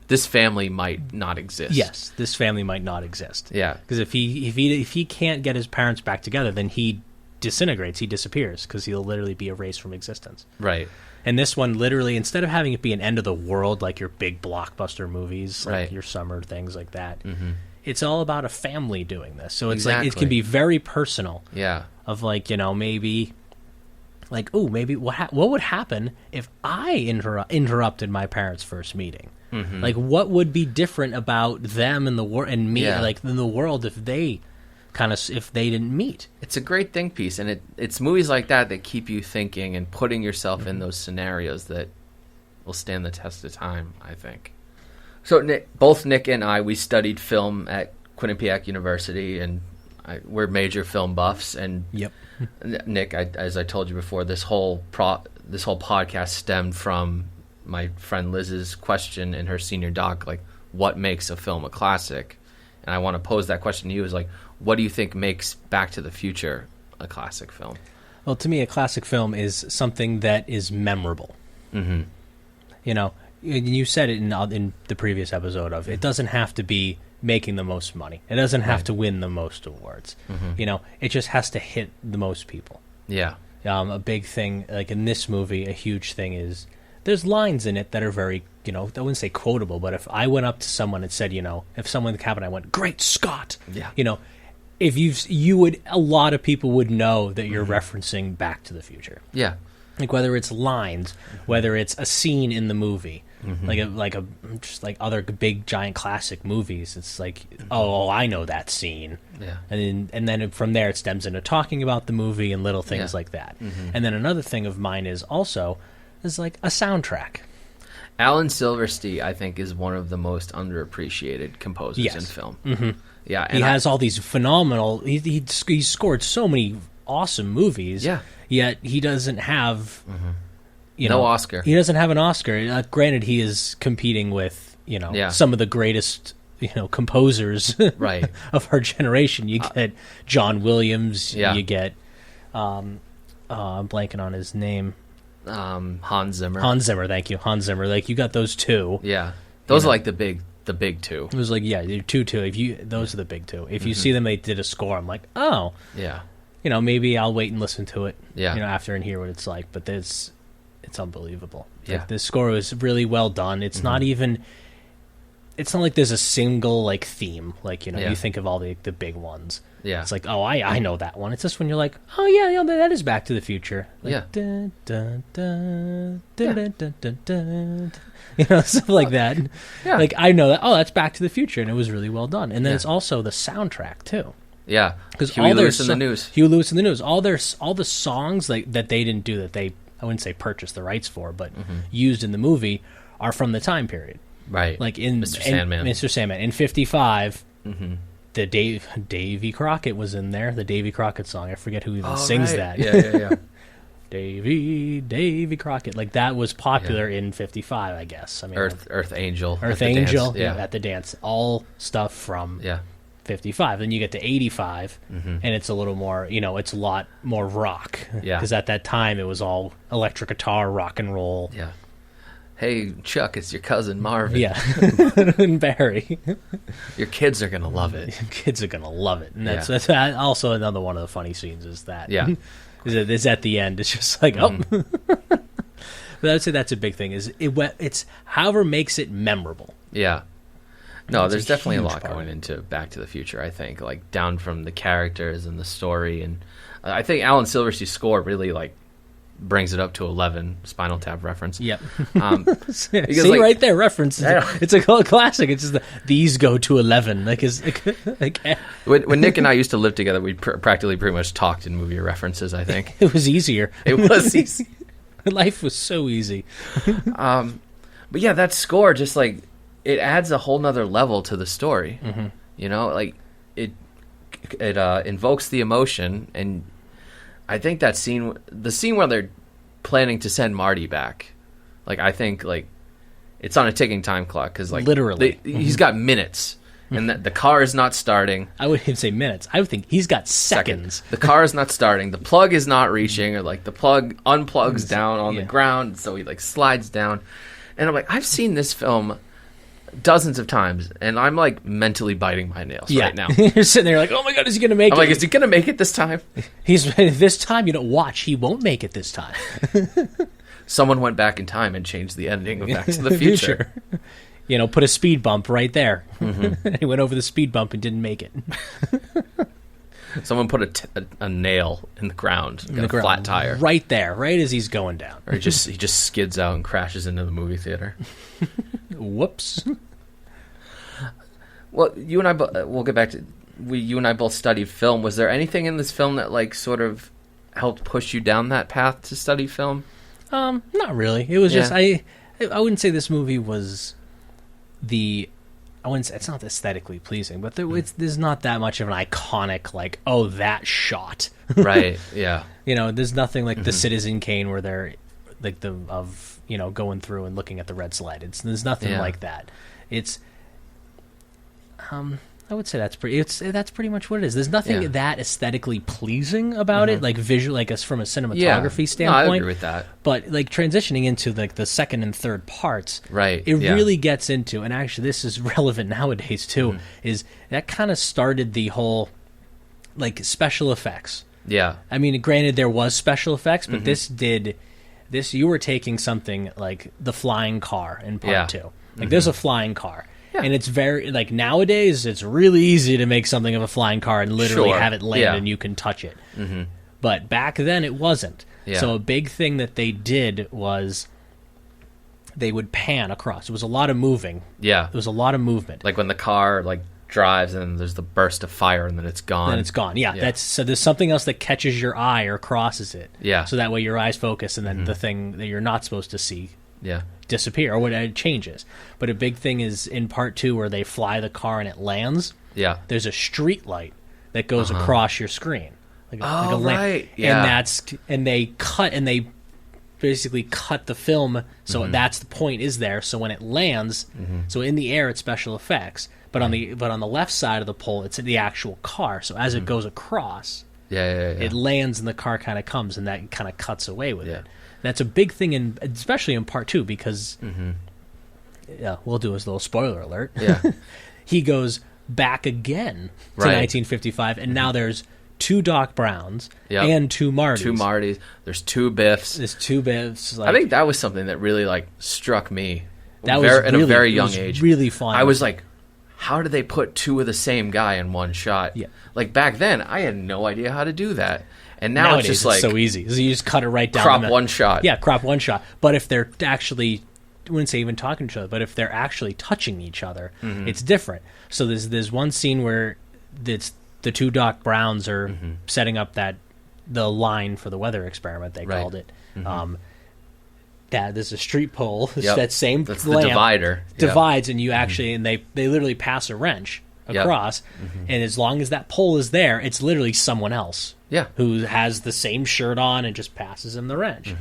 this family might not exist. Yes, this family might not exist. Yeah. Because if he can't get his parents back together, then he disintegrates, he disappears, because he'll literally be erased from existence. Right. And this one, literally, instead of having it be an end of the world like your big blockbuster movies, like your summer things like that, it's all about a family doing this. So it's like, it can be very personal. Yeah. Of like, maybe... Like, maybe what would happen if I interrupted my parents' first meeting? Like, what would be different about them and the world and me, like in the world, if they didn't meet? It's a great think piece, and it's movies like that keep you thinking and putting yourself in those scenarios that will stand the test of time, I think. So both Nick and I, we studied film at Quinnipiac University, and we're major film buffs. And Nick, as I told you before, this whole podcast stemmed from my friend Liz's question in her senior doc, like, what makes a film a classic? And I want to pose that question to you, is like, what do you think makes Back to the Future a classic film? Well, to me, a classic film is something that is memorable. Mm-hmm. You know, you said it in the previous episode of, it doesn't have to be making the most money. It doesn't have to win the most awards. Mm-hmm. You know, it just has to hit the most people. Yeah. A big thing, like in this movie, a huge thing is there's lines in it that are very, you know, I wouldn't say quotable, but if I went up to someone and said, you know, if someone in the cabin, I went, "Great Scott!" Yeah. You know, if you would, a lot of people would know that you're referencing Back to the Future. Yeah. Like whether it's lines, whether it's a scene in the movie, just like other big giant classic movies. It's like, oh, I know that scene. Yeah. And then from there it stems into talking about the movie and little things like that. Mm-hmm. And then another thing of mine is like a soundtrack. Alan Silverstein, I think, is one of the most underappreciated composers in film. Mm-hmm. Yeah, he has all these phenomenal. He scored so many awesome movies. Yeah. Yet he doesn't have, no Oscar. He doesn't have an Oscar. Granted, he is competing with some of the greatest composers right. of our generation. You get John Williams. Yeah. You get I'm blanking on his name. Hans Zimmer. Hans Zimmer, thank you. Hans Zimmer. Like, you got those two. Yeah. Those are like the big two. It was like, yeah, two. Those are the big two. If you see them, they did a score. I'm like, oh, yeah. Maybe I'll wait and listen to it. Yeah. After and hear what it's like. But it's unbelievable. Yeah. Like, this score was really well done. It's not even. It's not like there's a single like theme. Like you think of all the big ones. Yeah. It's like, oh, I know that one. It's just when you're like, oh yeah, that is Back to the Future. Like, yeah. Dun, dun, dun, dun, dun, dun, dun, dun. Stuff like that. Yeah. Like, I know that. Oh, that's Back to the Future, and it was really well done. And then it's also the soundtrack too. Yeah. Because Huey Lewis in the News. Huey Lewis in the News. All the songs that they didn't do, that they, I wouldn't say purchased the rights for, but used in the movie, are from the time period. Right. Like in Mr. Sandman. Mr. Sandman. In 55, the Davy Crockett was in there. The Davy Crockett song. I forget who even sings that. Yeah. Davy Crockett. Like, that was popular in 55, I guess. I mean, Earth Angel. Earth Angel. Yeah. At the dance. All stuff from 55. Then you get to 85, and it's a little more, it's a lot more rock. Yeah. Because at that time, it was all electric guitar, rock and roll. Yeah. Hey, Chuck, it's your cousin Marvin. Yeah. And Barry. Your kids are going to love it. Your kids are going to love it. And that's also another one of the funny scenes is that. Yeah. Is at the end. It's just like, oh. But I would say that's a big thing. It's however makes it memorable. Yeah. No, there's definitely a lot part. going into Back to the Future, I think. Like, down from the characters and the story. And I think Alan Silverstein's score really, like, brings it up to 11. Spinal Tap reference. Yep. See, like, right there, reference. It's a classic. It's just these go to 11. When Nick and I used to live together, we practically pretty much talked in movie references, I think. It was easier. It was easy. Life was so easy. But yeah, that score just, like, it adds a whole nother level to the story. Like, it invokes the emotion, and I think the scene where they're planning to send Marty back, like, I think, like, it's on a ticking time clock, because, like, literally he's got minutes, and the car is not starting. I wouldn't even say minutes. I would think he's got seconds. The car is not starting. The plug is not reaching, or, like, the plug unplugs down on the ground, so he, like, slides down. And I'm like, I've seen this film dozens of times, and I'm, like, mentally biting my nails right now. You're sitting there like, oh my god, is he going to make it? I'm like, is he going to make it this time? This time, watch, he won't make it this time. Someone went back in time and changed the ending of Back to the Future. Put a speed bump right there. He went over the speed bump and didn't make it. Someone put a nail in the ground, a flat tire. Right there, right as he's going down. Or he just skids out and crashes into the movie theater. Whoops. Well, you and I, we'll get back to, you and I both studied film. Was there anything in this film that, like, sort of helped push you down that path to study film? Not really. It was just, I wouldn't say this movie was it's not aesthetically pleasing, but there's not that much of an iconic, like, oh, that shot. Right, yeah. There's nothing like the Citizen Kane where they're, like, going through and looking at the red slide. There's nothing like that. It's, I would say that's pretty much what it is. There's nothing that aesthetically pleasing about it, like visual, like from a cinematography standpoint. No, I agree with that. But like transitioning into like the second and third parts, right? It really gets into, and actually this is relevant nowadays too. Is that kind of started the whole like special effects? Yeah. I mean, granted, there was special effects, but this you were taking something like the flying car in part two. Like there's a flying car. Yeah. And it's very, like, nowadays, it's really easy to make something of a flying car and literally have it land and you can touch it. But back then, it wasn't. Yeah. So a big thing that they did was they would pan across. It was a lot of moving. Yeah. It was a lot of movement. Like when the car, like, drives and there's the burst of fire and then it's gone. Then it's gone. Yeah. So there's something else that catches your eye or crosses it. Yeah. So that way your eyes focus and then the thing that you're not supposed to see disappear or when it changes. But a big thing is in part two where they fly the car and it lands. Yeah, there's a street light that goes across your screen. Like a right. Yeah, and they basically cut the film so that's the point is there. So when it lands, so in the air it's special effects, but on the left side of the pole it's the actual car. So as it goes across, it lands and the car kind of comes and that kind of cuts away with it. That's a big thing, especially in part two, because we'll do his little spoiler alert. Yeah, he goes back again to 1955, and now there's two Doc Browns and two Martys. Two Martys. There's two Biffs. There's two Biffs. Like, I think that was something that really like struck me. That was in a very young age. Really fun. I was like, how did they put two of the same guy in one shot? Yeah. Like back then, I had no idea how to do that. And nowadays, it's just like... so easy. So you just cut it right down. Crop one shot. Yeah, crop one shot. But if they're actually... I wouldn't say even talking to each other, but if they're actually touching each other, it's different. So there's one scene where it's the two Doc Browns are setting up the line for the weather experiment, they called it. There's a street pole, that same That's lamp the divider. Divides, and you actually... And they literally pass a wrench across, and as long as that pole is there, it's literally someone else who has the same shirt on and just passes him the wrench.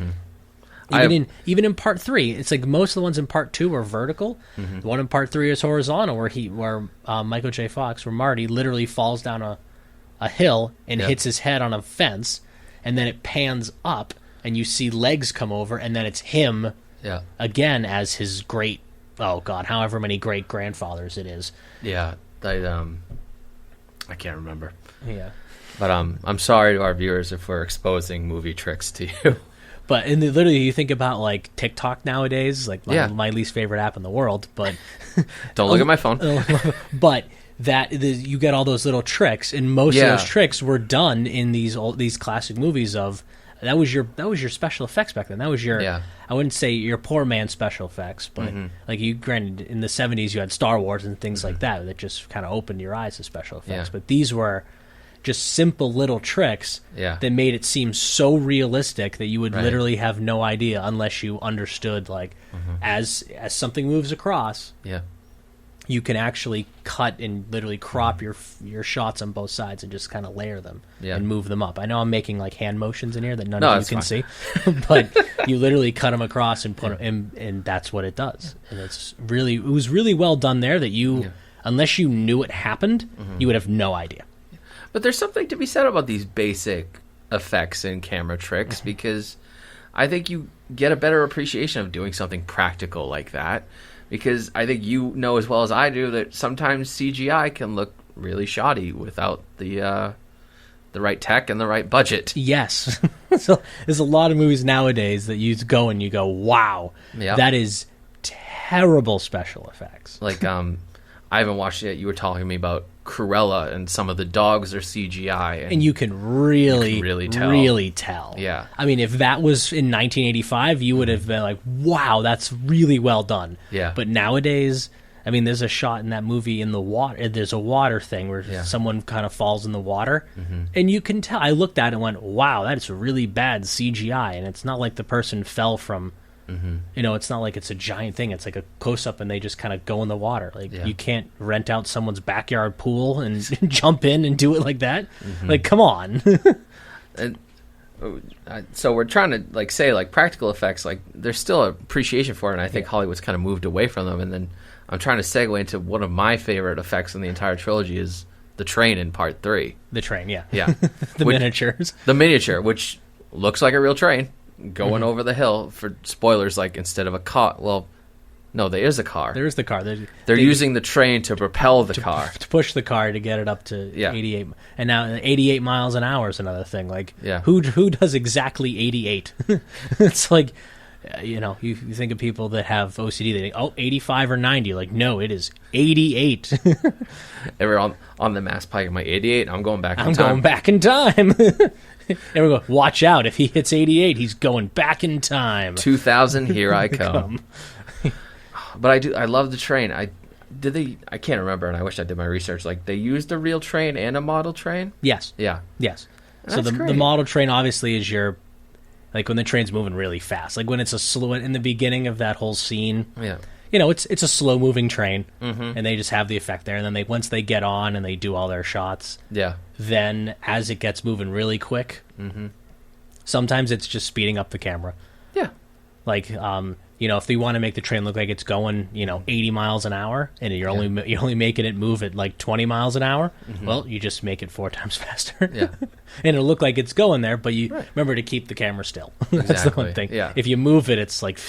Even in part 3, it's like most of the ones in part 2 are vertical. The one in part 3 is horizontal, where Michael J. Fox, where Marty literally falls down a hill and hits his head on a fence, and then it pans up and you see legs come over, and then it's him again as his great, however many great grandfathers it is. Yeah. I can't remember. Yeah, but I'm sorry to our viewers if we're exposing movie tricks to you. But literally, you think about like TikTok nowadays, like my least favorite app in the world. But don't look at my phone. But you get all those little tricks, and most of those tricks were done in these classic movies of. That was your special effects back then. That was your I wouldn't say your poor man special effects, but like granted in the 70s you had Star Wars and things like that just kind of opened your eyes to special effects. But these were just simple little tricks that made it seem so realistic that you would literally have no idea unless you understood like as something moves across. Yeah. You can actually cut and literally crop your shots on both sides and just kind of layer them and move them up. I know I'm making like hand motions in here that none of you can see, but you literally cut them across and put them, and that's what it does. And it was really well done there that you, unless you knew it happened, you would have no idea. But there's something to be said about these basic effects and camera tricks because I think you get a better appreciation of doing something practical like that. Because I think you know as well as I do that sometimes CGI can look really shoddy without the right tech and the right budget. Yes. So there's a lot of movies nowadays that you go and you go, wow, that is terrible special effects. Like, I haven't watched it yet. You were talking to me about Cruella and some of the dogs are CGI. And you can really tell. Yeah. I mean, if that was in 1985, you would have been like, wow, that's really well done. Yeah. But nowadays, I mean, there's a shot in that movie in the water. There's a water thing where someone kind of falls in the water. And you can tell. I looked at it and went, wow, that's really bad CGI. And it's not like the person fell from... it's not like it's a giant thing. It's like a close-up and they just kind of go in the water. Like, you can't rent out someone's backyard pool and jump in and do it like that. Like, come on. And so we're trying to, like, say, like, practical effects, like, there's still appreciation for it, and I think Hollywood's kind of moved away from them. And then I'm trying to segue into one of my favorite effects in the entire trilogy is the train in part 3. The train, yeah. Yeah. Miniatures. The miniature, which looks like a real train going over the hill. For spoilers, like instead of a car, well, no, there is a car. There is the car. They're using the train to propel the car. To push the car to get it up to 88. And now 88 miles an hour is another thing. Like, who does exactly 88? It's like, you think of people that have OCD, they think, 85 or 90. Like, no, it is 88. Ever on the Mass Pike, am I 88? I'm going back in time. I'm going back in time. There we go. Watch out. If he hits 88, he's going back in time. 2000, here I come. But I love the train. I can't remember, and I wish I did my research. Like, they used a real train and a model train? Yes. Yeah. Yes. That's so the model train obviously is like when the train's moving really fast. Like when it's a slow, in the beginning of that whole scene. Yeah. It's a slow moving train, and they just have the effect there. And then once they get on and they do all their shots, then as it gets moving really quick, sometimes it's just speeding up the camera. Yeah. Like, if they want to make the train look like it's going, 80 miles an hour, and you're only making it move at like 20 miles an hour, well, you just make it 4 times faster. Yeah. And it'll look like it's going there, but you remember to keep the camera still. That's the one thing. Yeah. If you move it, it's like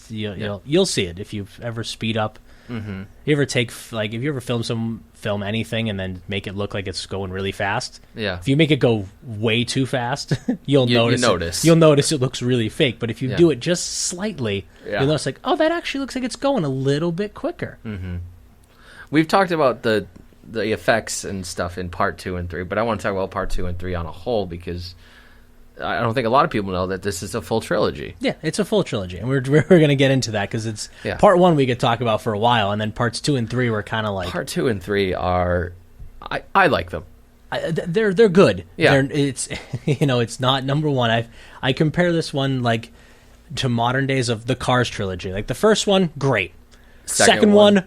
you'll see it if you ever speed up. You ever if you ever film anything and then make it look like it's going really fast. Yeah. If you make it go way too fast, you'll notice. You'll notice it looks really fake. But if you do it just slightly, you'll notice like, oh, that actually looks like it's going a little bit quicker. We've talked about the effects and stuff in part 2 and 3, but I want to talk about part 2 and 3 on a whole because I don't think a lot of people know that this is a full trilogy. Yeah, it's a full trilogy, and we're going to get into that because it's part 1 we could talk about for a while, and then parts 2 and 3 were kind of like part 2 and 3 are I like them. They're good. Yeah, it's not number one. I compare this one like to modern days of the Cars trilogy. Like the first one, great. Second one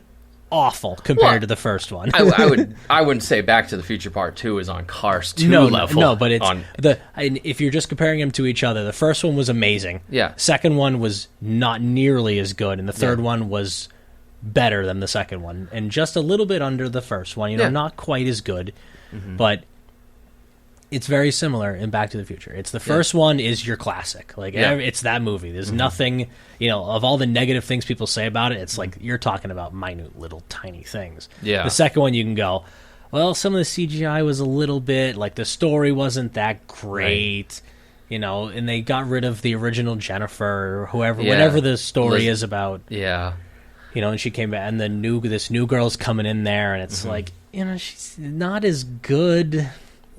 awful compared to the first one. I wouldn't say Back to the Future Part 2 is on Cars 2 level. No, but it's if you're just comparing them to each other, the first one was amazing. Yeah. Second one was not nearly as good, and the third one was better than the second one, and just a little bit under the first one. Not quite as good, but it's very similar in Back to the Future. It's the first one is your classic. Like it's that movie. There's nothing, of all the negative things people say about it, it's like you're talking about minute little tiny things. Yeah. The second one you can go, well, some of the CGI was a little bit, like the story wasn't that great, and they got rid of the original Jennifer or whoever, whatever the story is about. Yeah. And she came back, and this new girl's coming in there, and it's like, she's not as good.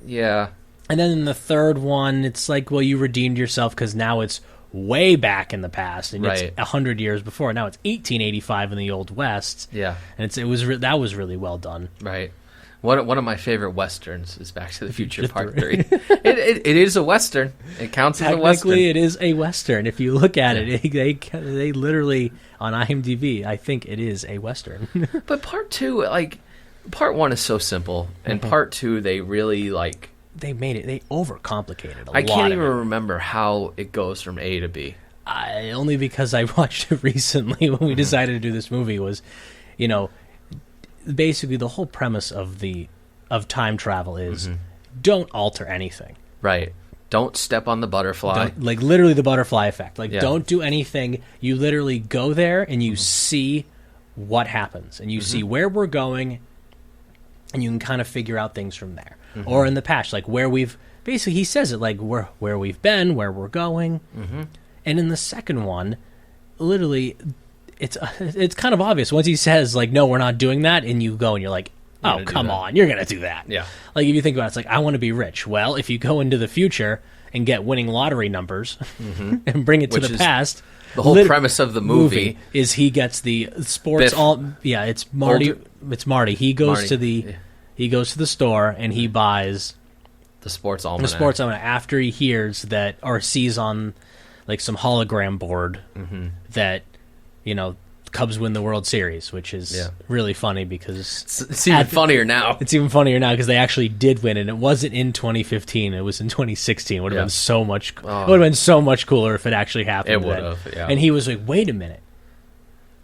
Yeah. And then in the third one, it's like, well, you redeemed yourself because now it's way back in the past, and it's 100 years before. Now it's 1885 in the Old West. Yeah, and that was really well done. Right. One of my favorite westerns is Back to the Future Part 3. It is a western. It counts as a western. Technically, it is a western. If you look at it, they literally on IMDb, I think it is a western. But Part 2, like Part 1 is so simple, and Part 2 they really like. They overcomplicated a lot. I can't even remember how it goes from A to B. Only because I watched it recently when we decided to do this movie was, basically the whole premise of time travel is don't alter anything. Right. Don't step on the butterfly. Like literally the butterfly effect. Like don't do anything. You literally go there and you see what happens and you see where we're going and you can kind of figure out things from there. Or in the past, like where basically he says it like where we've been, where we're going. And in the second one, literally it's kind of obvious once he says like, no, we're not doing that, and you go and you're like, oh, come on, you're gonna do that. Yeah. Like if you think about it, it's like, I want to be rich. Well, if you go into the future and get winning lottery numbers and bring it to the past, the whole premise of the movie is he gets the sports it's Marty. It's Marty. He goes to the store and he buys the sports almanac. The sports almanac after he hears that or sees on like some hologram board that Cubs win the World Series, which is really funny because it's even funnier now. It's even funnier now because they actually did win, and it wasn't in 2015; it was in 2016. It would have been so much. It would have been so much cooler if it actually happened. It would have. Yeah. And he was like, "Wait a minute,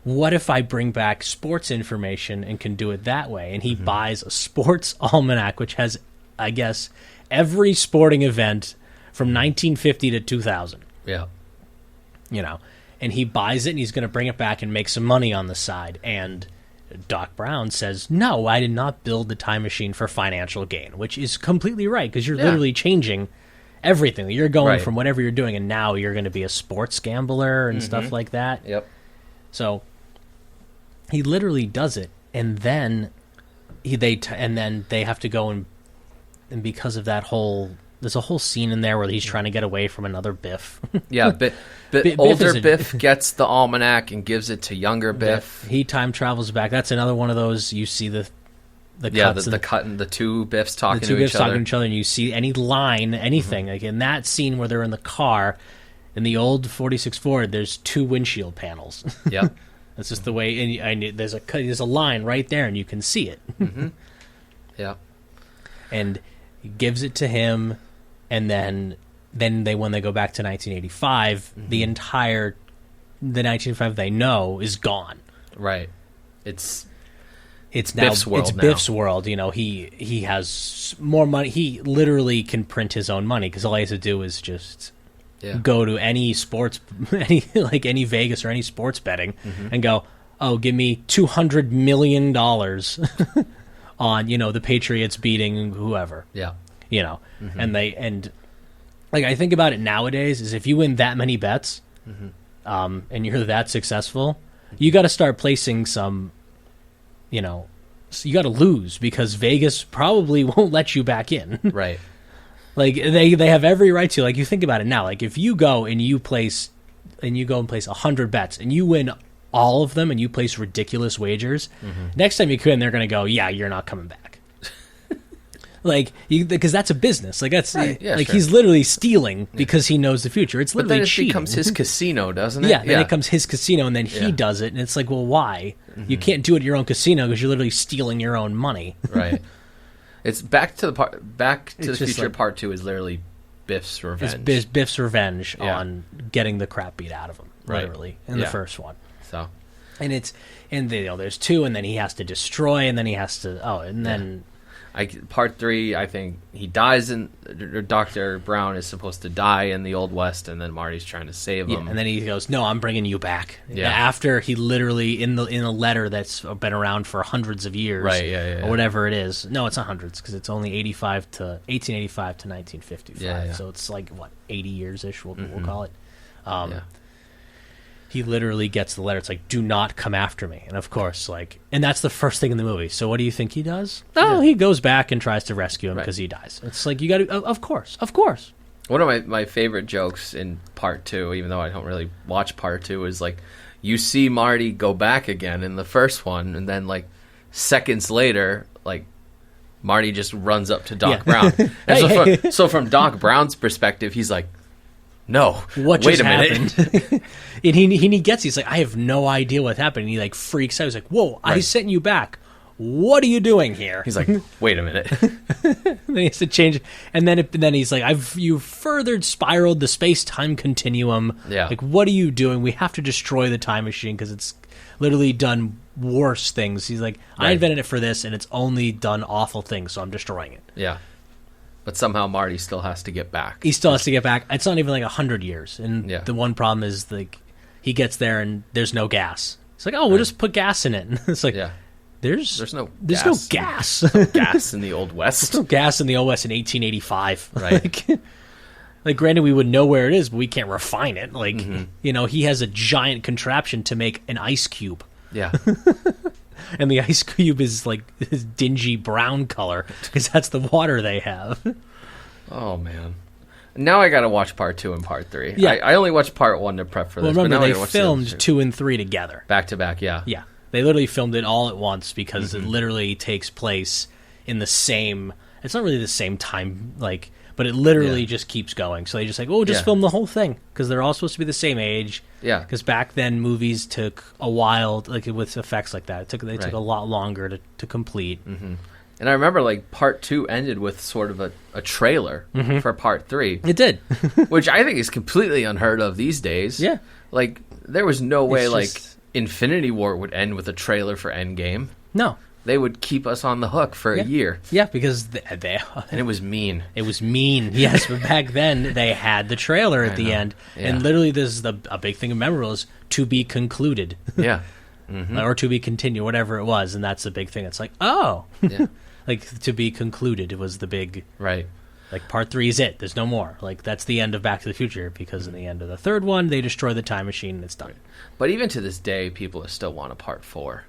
what if I bring back sports information and can do it that way? And he buys a sports almanac, which has, I guess, every sporting event from 1950 to 2000. Yeah. You know, and he buys it and he's going to bring it back and make some money on the side. And Doc Brown says, no, I did not build the time machine for financial gain, which is completely right, because you're literally changing everything. You're going from whatever you're doing, and now you're going to be a sports gambler and stuff like that. Yep. So he literally does it, and then they have to go and because of that whole, there's a whole scene in there where he's trying to get away from another Biff. Yeah, older Biff gets the almanac and gives it to younger Biff. He time travels back. That's another one of those, you see the cut and the two Biffs talking to each other. The two Biffs talking to each other, and you see any line, anything. Like in that scene where they're in the car, in the old 46 Ford, there's two windshield panels. Yeah. That's just the way, and there's a line right there, and you can see it. Yeah. And he gives it to him, and then when they go back to 1985, the 1985 they know is gone. Right. It's now Biff's world. It's Biff's world. You know, he has more money. He literally can print his own money, because all he has to do is just go to any sports, any Vegas or any sports betting, and go, oh, give me $200 million on, the Patriots beating whoever. Yeah. And I think about it nowadays is if you win that many bets, and you're that successful, you got to start placing some, so you got to lose, because Vegas probably won't let you back in. Right. Like they have every right to. Like, you think about it now. Like, if you go and you place 100 bets and you win all of them and you place ridiculous wagers, next time you come in, they're going to go, yeah, you're not coming back. Like, because that's a business. Like, that's he's literally stealing because he knows the future. It's literally cheating. But then it becomes his casino, doesn't it? Yeah, then it becomes his casino, and then he does it, and it's like, well, why? You can't do it at your own casino because you're literally stealing your own money. Right. It's Back to the Future Part 2 is literally Biff's revenge. It's Biff's revenge on getting the crap beat out of him, literally, in the first one. So, and there's two, and then he has to destroy, and then he has to then. Part 3, I think he dies Dr. Brown is supposed to die in the Old West, and then Marty's trying to save him. And then he goes, no, I'm bringing you back. Yeah. After he literally, in a letter that's been around for hundreds of years, or whatever it is. No, it's not hundreds, because it's only 1885 to 1955. Yeah. So it's like, 80 years-ish, we'll call it. He literally gets the letter. It's like, do not come after me. And of course, and that's the first thing in the movie. So what do you think he does? Oh, he goes back and tries to rescue him because he dies. It's like, you got to, of course. One of my favorite jokes in Part 2, even though I don't really watch Part 2, is you see Marty go back again in the first one, and then seconds later, Marty just runs up to Doc Brown. And so from Doc Brown's perspective, he's like, no, wait a minute. And he gets, he's like, I have no idea what happened. And he freaks out. He's like, whoa, I sent you back. What are you doing here? He's like, wait a minute. Then he has to change. And then he's like, you further spiraled the space-time continuum. Yeah. What are you doing? We have to destroy the time machine because it's literally done worse things. He's like, I invented it for this, and it's only done awful things, so I'm destroying it. Yeah. But somehow Marty still has to get back. He still has to get back. It's not even 100 years. And the one problem is he gets there and there's no gas. It's like, oh, we'll just put gas in it. And it's like, there's no gas. No gas in the Old West. There's no gas in the Old West in 1885. Right. Granted, we would know where it is, but we can't refine it. He has a giant contraption to make an ice cube. Yeah. And the ice cube is this dingy brown color because that's the water they have. Oh, man. Now I got to watch Part 2 and Part 3. Yeah. I only watched Part 1 to prep for this. Remember, they filmed 2 and 3 together. Back to back, yeah. Yeah. They literally filmed it all at once because it literally takes place in the same... It's not really the same time, but it literally just keeps going. So they just film the whole thing because they're all supposed to be the same age. Yeah. Because back then movies took a while, with effects like that. They took a lot longer to complete. Mm-hmm. And I remember Part 2 ended with sort of a trailer for Part 3. It did. Which I think is completely unheard of these days. Yeah. There was no way Infinity War would end with a trailer for Endgame. No. They would keep us on the hook for a year. Yeah, because they and it was mean. It was mean, yes. But back then, they had the trailer at the end. Yeah. And literally, this is a big thing of memorable is to be concluded. Yeah. Mm-hmm. Or to be continued, whatever it was. And that's the big thing. It's like, oh. Yeah. Like, to be concluded, it was the big... Right. Like, part 3 is it. There's no more. Like, that's the end of Back to the Future, because in the end of the third one, they destroy the time machine and it's done. But even to this day, people still want a part 4.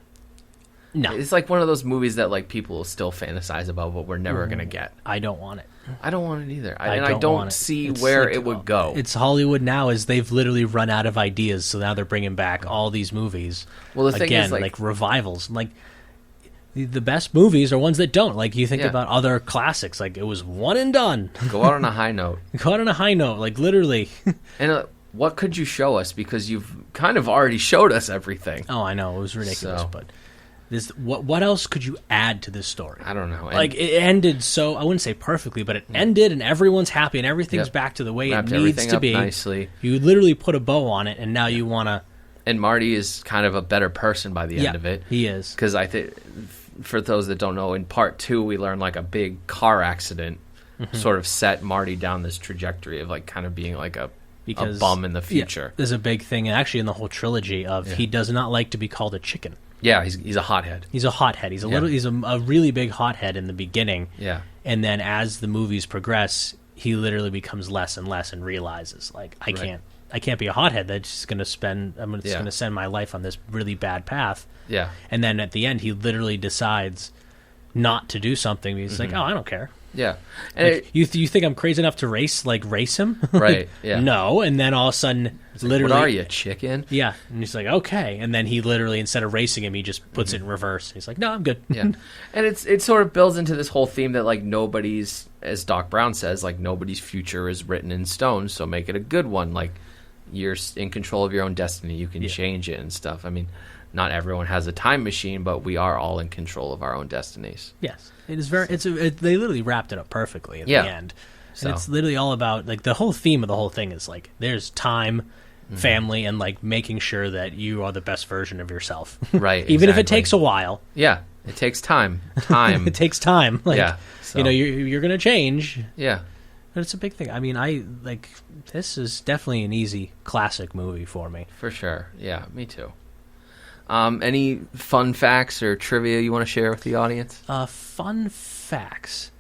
No. It's like one of those movies that like people still fantasize about, but we're never going to get. I don't want it. I don't want it either. I don't see where it would go. It's Hollywood now is they've literally run out of ideas, so now they're bringing back all these movies. Well, the thing is, like revivals. Like, the best movies are ones that don't. Like, you think about other classics. Like, it was one and done. Go out on a high note. Go out on a high note, like, literally. And what could you show us? Because you've kind of already showed us everything. Oh, I know. It was ridiculous, but... What else could you add to this story? I don't know. Like, it ended so, I wouldn't say perfectly, but it ended and everyone's happy and everything's back to the way it needs to be. Nicely. You literally put a bow on it, and now you want to... And Marty is kind of a better person by the end of it. He is. Because I think, for those that don't know, in part 2, we learned like a big car accident sort of set Marty down this trajectory of like kind of being like a bum in the future. There's a big thing, actually, in the whole trilogy of he does not like to be called a chicken. Yeah, he's a hothead. He's a hothead. He's a really big hothead in the beginning. Yeah. And then as the movies progress, he literally becomes less and less and realizes, like, I can't be a hothead that's just going to I'm just going to send my life on this really bad path. Yeah. And then at the end, he literally decides not to do something. He's like, oh, I don't care. Yeah. And like, you think I'm crazy enough to race him? Right, yeah. No, and then all of a sudden, literally... What are you, chicken? Yeah, and he's like, okay. And then he literally, instead of racing him, he just puts it in reverse. He's like, no, I'm good. Yeah. And it sort of builds into this whole theme that, like, nobody's, as Doc Brown says, like, nobody's future is written in stone, so make it a good one. Like, you're in control of your own destiny. You can change it and stuff. I mean, not everyone has a time machine, but we are all in control of our own destinies. Yes. It is very. They literally wrapped it up perfectly at the end. So. And it's literally all about, like, the whole theme of the whole thing is like there's time, family, and like making sure that you are the best version of yourself. Right. Even if it takes a while. Yeah. It takes time. It takes time. Like, so. You're gonna change. Yeah. But it's a big thing. I mean, this is definitely an easy classic movie for me. For sure. Yeah. Me too. Any fun facts or trivia you want to share with the audience? Fun facts.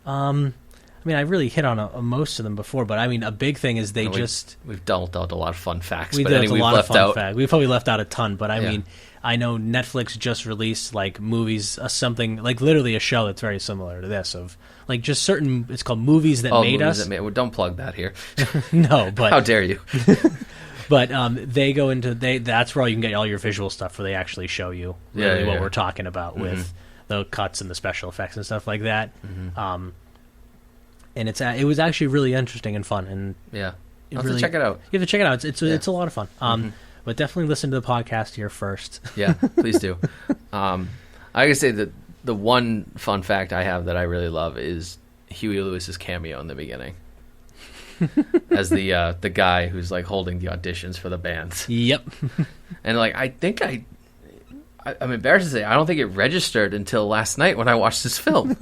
I mean, I really hit on most of them before, but I mean, a big thing is we've dealt out a lot of fun facts. We've probably left out a ton, but I mean, I know Netflix just released like movies, something like literally a show that's very similar to this of like just certain. It's called Movies That Made Us. Well, don't plug that here. No, but how dare you? But they go into that's where you can get all your visual stuff where they actually show you really what we're talking about with the cuts and the special effects and stuff like that. And it was actually really interesting and fun. And you have to check it out. You have to check it out. It's a lot of fun. But definitely listen to the podcast here first. Yeah, please do. I gotta say that the one fun fact I have that I really love is Huey Lewis's cameo in the beginning. As the guy who's like holding the auditions for the bands. Yep. And like I'm embarrassed to say I don't think it registered until last night when I watched this film.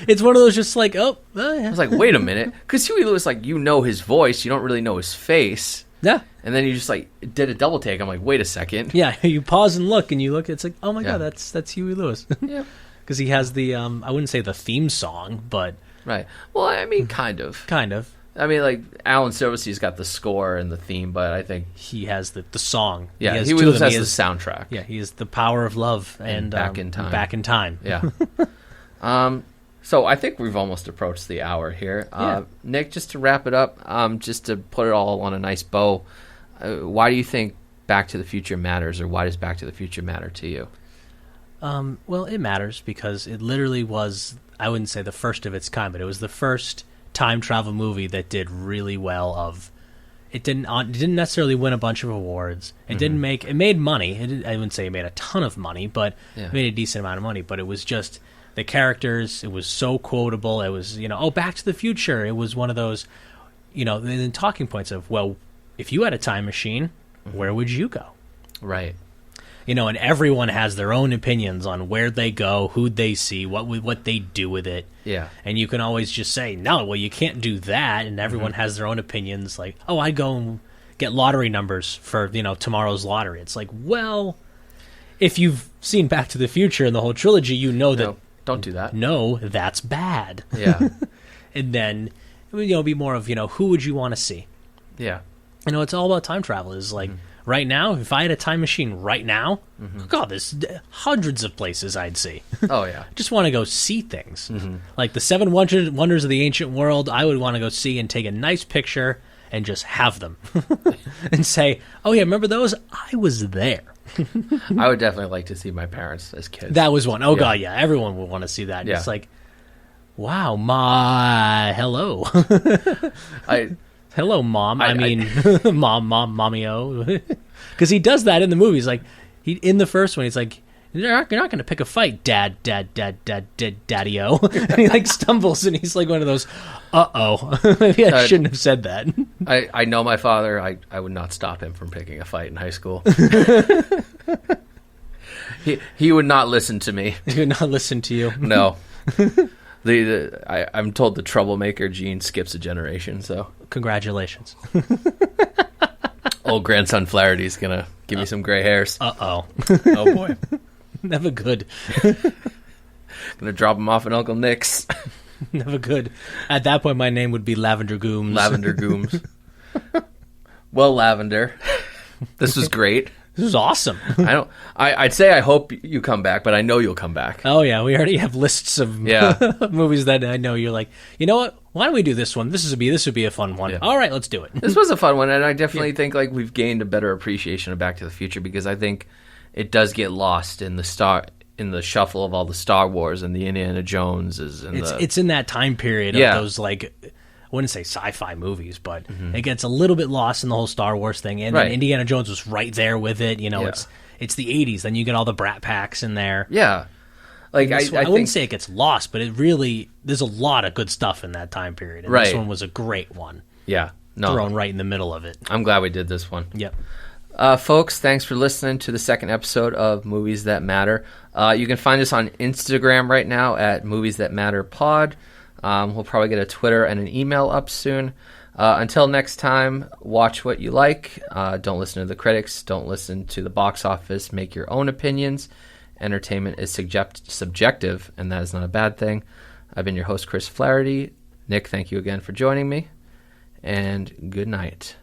It's one of those just like I was like, wait a minute, because Huey Lewis, like, you know his voice, you don't really know his face. Yeah. And then you just like did a double take. I'm like, wait a second. Yeah, you pause and look, and you look. It's like, oh my god, that's Huey Lewis. Yeah. Because he has the I wouldn't say the theme song, but right. Well, I mean, kind of. Kind of. I mean, like, Alan Silvesty's got the score and the theme, but I think... He has the song. Yeah, he has the soundtrack. Yeah, he is The Power of Love and Back in Time. Back in Time. Yeah. So I think we've almost approached the hour here. Nick, just to wrap it up, just to put it all on a nice bow, why do you think Back to the Future matters, or why does Back to the Future matter to you? Well, it matters because it literally was, I wouldn't say the first of its kind, but it was the first time travel movie that did really well. It didn't necessarily win a bunch of awards. It made money. I wouldn't say it made a ton of money, but it made a decent amount of money. But it was just the characters. It was so quotable. It was, Back to the Future. It was one of those, the talking points of, well, if you had a time machine, where would you go? Right. and everyone has their own opinions on where they go, who they see, what they do with it. Yeah. And you can always just say, no, well, you can't do that. And everyone has their own opinions. Like, oh, I'd go and get lottery numbers for, tomorrow's lottery. It's like, well, if you've seen Back to the Future and the whole trilogy, that... Don't do that. No, that's bad. Yeah. And then, be more of, who would you want to see? Yeah. It's all about time travel. It's like, right now, if I had a time machine right now, God, there's hundreds of places I'd see. Oh, yeah. Just want to go see things. Like the 7 wonders of the ancient world, I would want to go see and take a nice picture and just have them. And say, oh, yeah, remember those? I was there. I would definitely like to see my parents as kids. That was one. Oh, yeah. God, yeah. Everyone would want to see that. Yeah. It's like, wow, hello. Hello, Mom. Mommy-o. Because he does that in the movies. Like, in the first one, he's like, you're not going to pick a fight, Daddy-o. And he, like, stumbles, and he's like one of those, uh-oh. Maybe I shouldn't have said that. I know my father. I would not stop him from picking a fight in high school. He would not listen to me. He would not listen to you? No. I'm told the troublemaker gene skips a generation, so... Congratulations. Old grandson Flaherty's going to give me some gray hairs. Uh-oh. Oh, boy. Never good. Going to drop him off at Uncle Nick's. Never good. At that point, my name would be Lavender Gooms. Lavender Gooms. Well, Lavender, this was great. This was awesome. I'd say I hope you come back, but I know you'll come back. Oh, yeah. We already have lists of movies that I know you're like, you know what? Why don't we do this one? This would be a fun one. Yeah. All right, let's do it. This was a fun one, and I definitely think like we've gained a better appreciation of Back to the Future because I think it does get lost in the shuffle of all the Star Wars and the Indiana Joneses. And it's in that time period of those, like, I wouldn't say sci-fi movies, but it gets a little bit lost in the whole Star Wars thing. And then Indiana Jones was right there with it. It's the 80s. Then you get all the Brat Packs in there. Yeah. Like I wouldn't say it gets lost, but there's a lot of good stuff in that time period. And this one was a great one. Yeah. No. Thrown right in the middle of it. I'm glad we did this one. Yep. Folks, thanks for listening to the second episode of Movies That Matter. You can find us on Instagram right now at Movies That Matter Pod. We'll probably get a Twitter and an email up soon. Until next time, watch what you like. Don't listen to the critics. Don't listen to the box office. Make your own opinions. Entertainment is subjective, and that is not a bad thing. I've been your host, Chris Flaherty. Nick, thank you again for joining me, and good night.